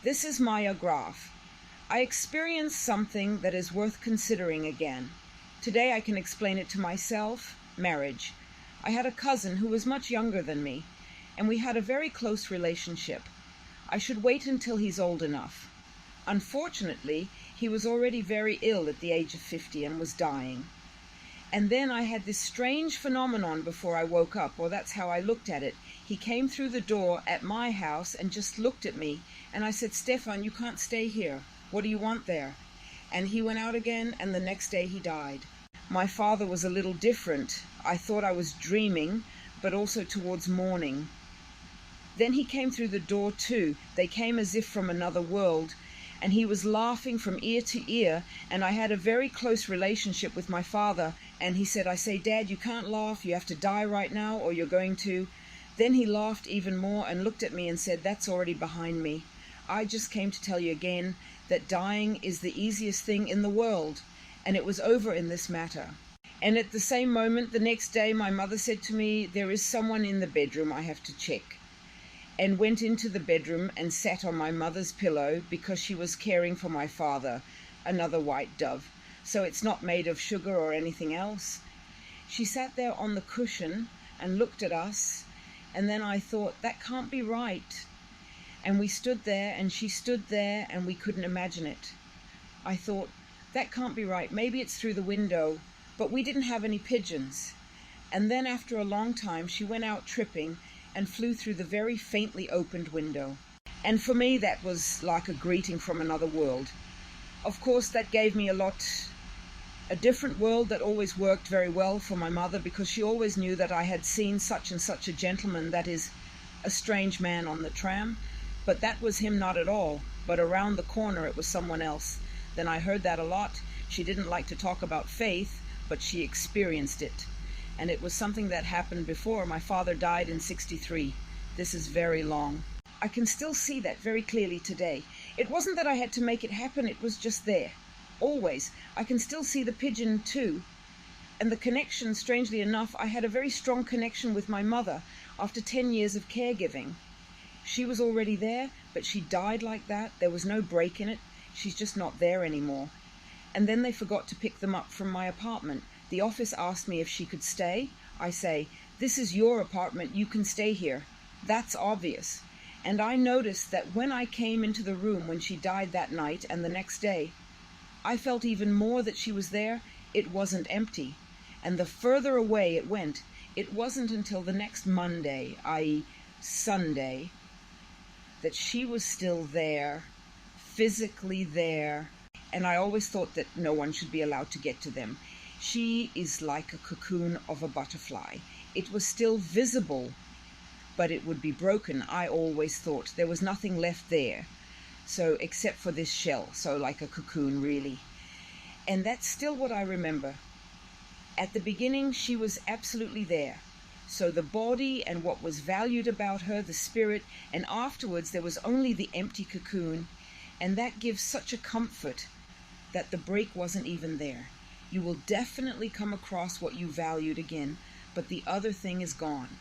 This is Maja Graf. I experienced something that is worth considering again. Today I can explain it to myself. Marriage. I had a cousin who was much younger than me, and we had a very close relationship. I should wait until he's old enough. Unfortunately, he was already very ill at the age of 50 and was dying. And then I had this strange phenomenon before I woke up, or that's how I looked at it. He came through the door at my house and just looked at me, and I said, "Stefan, you can't stay here. What do you want there?" And he went out again, and the next day he died. My father was a little different. I thought I was dreaming, but also towards morning. Then he came through the door too. They came as if from another world, and he was laughing from ear to ear, and I had a very close relationship with my father, and he said, I say, "Dad, you can't laugh, you have to die right now, or you're going to." Then he laughed even more and looked at me and said, "That's already behind me. I just came to tell you again that dying is the easiest thing in the world," and it was over in this matter. And at the same moment, the next day, my mother said to me, "There is someone in the bedroom, I have to check," and went into the bedroom and sat on my mother's pillow because she was caring for my father, another white dove. So it's not made of sugar or anything else. She sat there on the cushion and looked at us, and then I thought, that can't be right. And we stood there, and she stood there, and we couldn't imagine it. I thought, that can't be right. Maybe it's through the window, but we didn't have any pigeons. And then after a long time, she went out tripping and flew through the very faintly opened window. And for me, that was like a greeting from another world. Of course, that gave me a different world that always worked very well for my mother, because she always knew that I had seen such and such a gentleman, that is, a strange man on the tram, but that was him not at all, but around the corner it was someone else. Then I heard that a lot. She didn't like to talk about faith, but she experienced it. And it was something that happened before. My father died in 1963. This is very long. I can still see that very clearly today. It wasn't that I had to make it happen, it was just there. Always. I can still see the pigeon too. And the connection, strangely enough, I had a very strong connection with my mother after 10 years of caregiving. She was already there, but she died like that. There was no break in it. She's just not there anymore. And then they forgot to pick them up from my apartment. The office asked me if she could stay. I say, "This is your apartment, you can stay here." That's obvious. And I noticed that when I came into the room when she died that night and the next day, I felt even more that she was there. It wasn't empty. And the further away it went, it wasn't until the next Monday, i.e. Sunday, that she was still there, physically there. And I always thought that no one should be allowed to get to them. She is like a cocoon of a butterfly. It was still visible, but it would be broken. I always thought there was nothing left there, so except for this shell, so like a cocoon really. And that's still what I remember. At the beginning, she was absolutely there. So the body and what was valued about her, the spirit, and afterwards there was only the empty cocoon, and that gives such a comfort that the break wasn't even there. You will definitely come across what you valued again, but the other thing is gone.